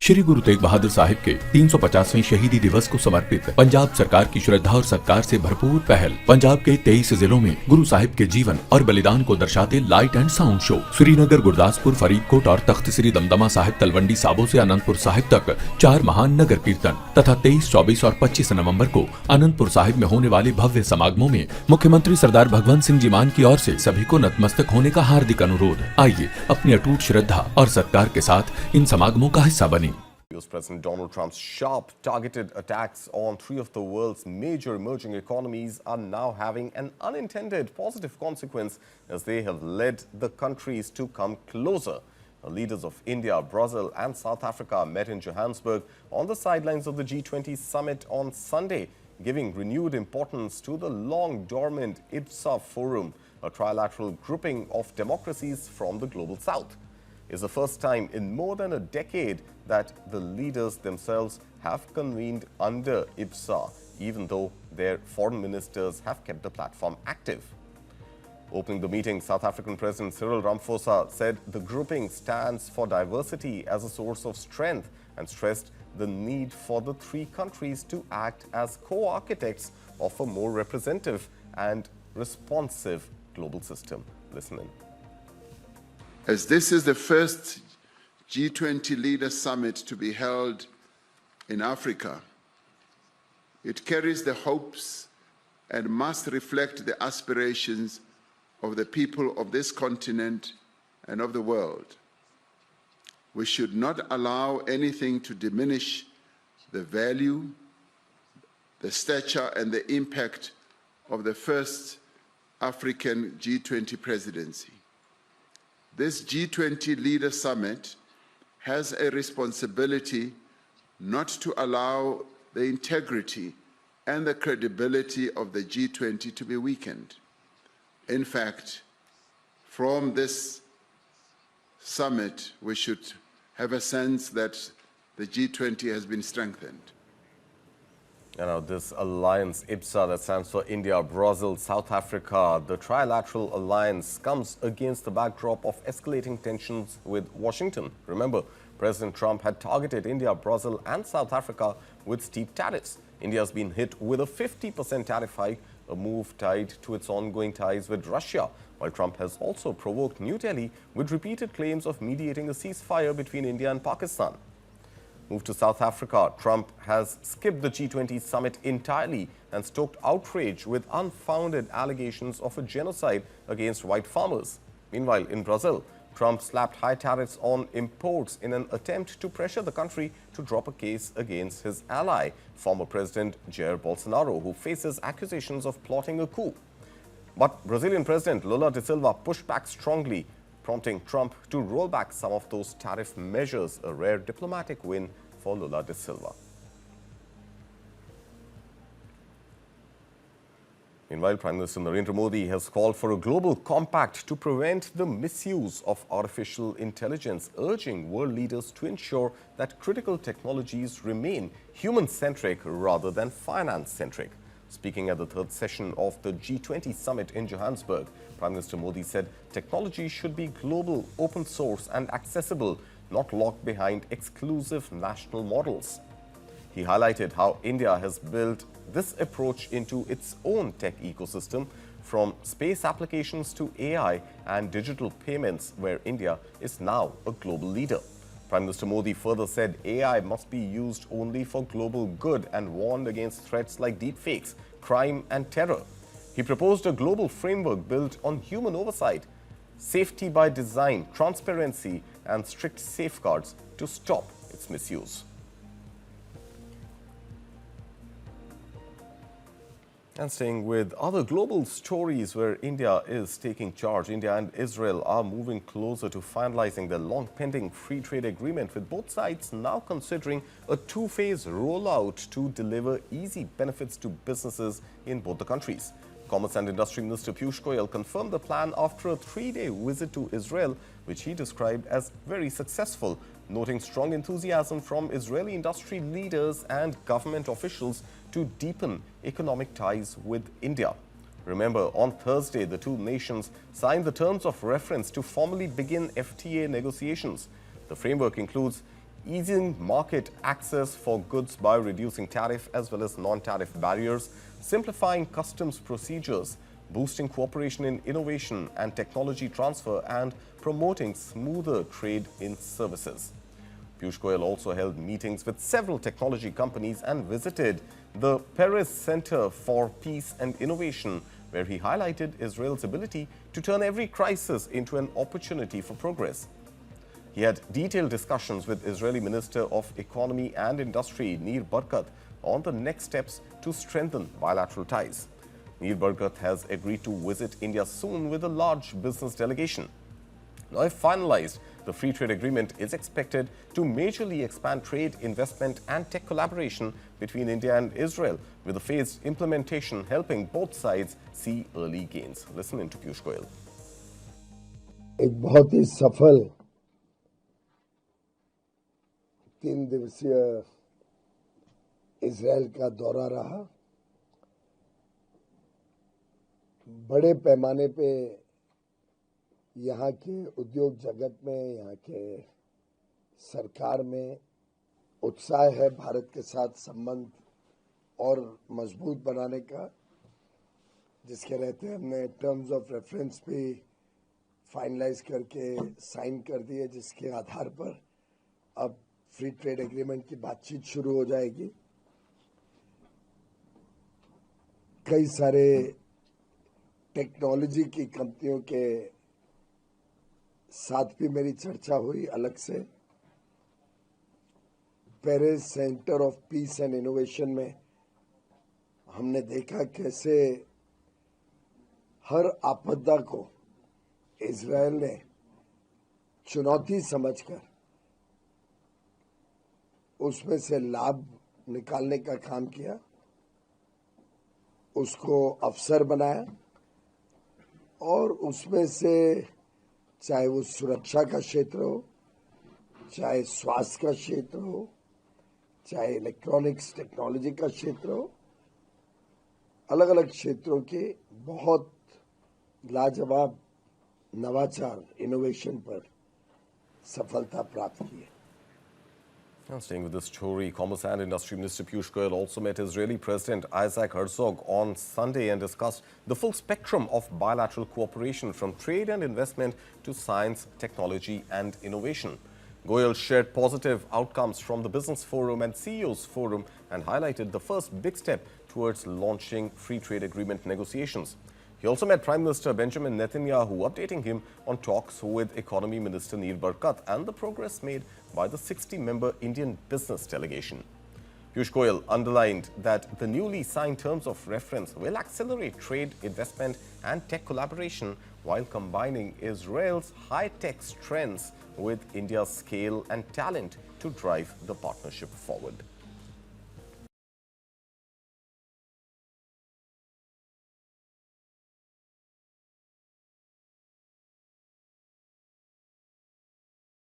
श्री गुरु तेग बहादुर साहिब के 350वें शहीदी दिवस को समर्पित पंजाब सरकार की श्रद्धा और सत्कार से भरपूर पहल। पंजाब के 23 जिलों में गुरु साहिब के जीवन और बलिदान को दर्शाते light and sound show. Srinagar, Gurdaspur, Faridkot और तख्त श्री दमदमा साहिब, तलवंडी साबो से अनंतपुर साहिब तक 4 महान नगर कीर्तन तथा 23, 24 और 25 नवंबर को अनंतपुर साहिब में होने वाले भव्य समागमों में मुख्यमंत्री सरदार भगवंत सिंह जी मान की ओर से सभी को नतमस्तक होने का हार्दिक अनुरोध। आइए अपनी अटूट श्रद्धा और सत्कार के साथ इन समागमों का हिस्सा बने। US President Donald Trump's sharp targeted attacks on 3 of the world's major emerging economies are now having an unintended positive consequence as they have led the countries to come closer. The leaders of India, Brazil and South Africa met in Johannesburg on the sidelines of the G20 Summit on Sunday, giving renewed importance to the long-dormant IBSA Forum, a trilateral grouping of democracies from the global south. It's the first time in more than a decade that the leaders themselves have convened under IBSA, even though their foreign ministers have kept the platform active. Opening the meeting, South African President Cyril Ramaphosa said the grouping stands for diversity as a source of strength and stressed the need for the 3 countries to act as co-architects of a more representative and responsive global system. Listen in. As this is the first G20 Leaders Summit to be held in Africa, it carries the hopes and must reflect the aspirations of the people of this continent and of the world. We should not allow anything to diminish the value, the stature and the impact of the first African G20 presidency. This G20 Leader Summit has a responsibility not to allow the integrity and the credibility of the G20 to be weakened. In fact, from this summit, we should have a sense that the G20 has been strengthened. Now, this alliance, IBSA, that stands for India, Brazil, South Africa, the trilateral alliance comes against the backdrop of escalating tensions with Washington. Remember, President Trump had targeted India, Brazil and South Africa with steep tariffs. India has been hit with a 50% tariff hike, a move tied to its ongoing ties with Russia, while Trump has also provoked New Delhi with repeated claims of mediating a ceasefire between India and Pakistan. Move to South Africa. Trump has skipped the G20 summit entirely and stoked outrage with unfounded allegations of a genocide against white farmers. Meanwhile, in Brazil, Trump slapped high tariffs on imports in an attempt to pressure the country to drop a case against his ally, former President Jair Bolsonaro, who faces accusations of plotting a coup. But Brazilian President Lula da Silva pushed back strongly, prompting Trump to roll back some of those tariff measures, a rare diplomatic win for Lula da Silva. Meanwhile, Prime Minister Narendra Modi has called for a global compact to prevent the misuse of artificial intelligence, urging world leaders to ensure that critical technologies remain human-centric rather than finance-centric. Speaking at the 3rd session of the G20 Summit in Johannesburg, Prime Minister Modi said technology should be global, open source and accessible, not locked behind exclusive national models. He highlighted how India has built this approach into its own tech ecosystem, from space applications to AI and digital payments, where India is now a global leader. Prime Minister Modi further said AI must be used only for global good and warned against threats like deepfakes, crime and terror. He proposed a global framework built on human oversight, safety by design, transparency and strict safeguards to stop its misuse. And staying with other global stories where India is taking charge, India and Israel are moving closer to finalizing their long-pending free trade agreement, with both sides now considering a 2-phase rollout to deliver easy benefits to businesses in both the countries. Commerce and Industry Minister Piyush Goyal confirmed the plan after a 3-day visit to Israel, which he described as very successful, noting strong enthusiasm from Israeli industry leaders and government officials to deepen economic ties with India. Remember, on Thursday, the two nations signed the terms of reference to formally begin FTA negotiations. The framework includes easing market access for goods by reducing tariff as well as non-tariff barriers, simplifying customs procedures, boosting cooperation in innovation and technology transfer, and promoting smoother trade in services. Piyush Goyal also held meetings with several technology companies and visited the Paris Center for Peace and Innovation, where he highlighted Israel's ability to turn every crisis into an opportunity for progress. He had detailed discussions with Israeli Minister of Economy and Industry Nir Barkat on the next steps to strengthen bilateral ties. Nir Barkat has agreed to visit India soon with a large business delegation. Now, if finalized, the free trade agreement is expected to majorly expand trade, investment and tech collaboration between India and Israel, with a phased implementation helping both sides see early gains. Listen in to Piyush Goyal. एक बहुत ही सफल 3 दिवसीय Israel का दौरा रहा। बड़े पैमाने पे यहाँ के उद्योग जगत में, यहाँ के सरकार में उत्साह है भारत के साथ संबंध और मजबूत बनाने का, जिसके रहते हमने टर्म्स ऑफ रेफरेंस भी फाइनलाइज करके साइन कर दिए, जिसके आधार पर अब फ्री ट्रेड एग्रीमेंट की बातचीत शुरू हो जाएगी। कई सारे टेक्नोलॉजी की कंपनियों के साथ भी मेरी चर्चा हुई अलग से। Paris centre of peace and innovation में हमने देखा कैसे हर आपदा को इजराइल ने चुनौती समझकर उसमें से लाभ निकालने का काम किया, उसको अवसर बनाया और उसमें से चाहे वो सुरक्षा का क्षेत्र हो, चाहे स्वास्थ्य का क्षेत्र हो, चाहे इलेक्ट्रॉनिक्स टेक्नोलॉजी का क्षेत्र हो, अलग अलग क्षेत्रों के बहुत लाजवाब नवाचार इनोवेशन पर सफलता प्राप्त की है। Now, staying with this story, Commerce and Industry Minister Piyush Goyal also met Israeli President Isaac Herzog on Sunday and discussed the full spectrum of bilateral cooperation, from trade and investment to science, technology and innovation. Goyal shared positive outcomes from the Business Forum and CEOs Forum and highlighted the first big step towards launching free trade agreement negotiations. He also met Prime Minister Benjamin Netanyahu, updating him on talks with Economy Minister Nir Barkat and the progress made by the 60-member Indian business delegation. Piyush Goyal underlined that the newly signed terms of reference will accelerate trade, investment and tech collaboration while combining Israel's high-tech strengths with India's scale and talent to drive the partnership forward.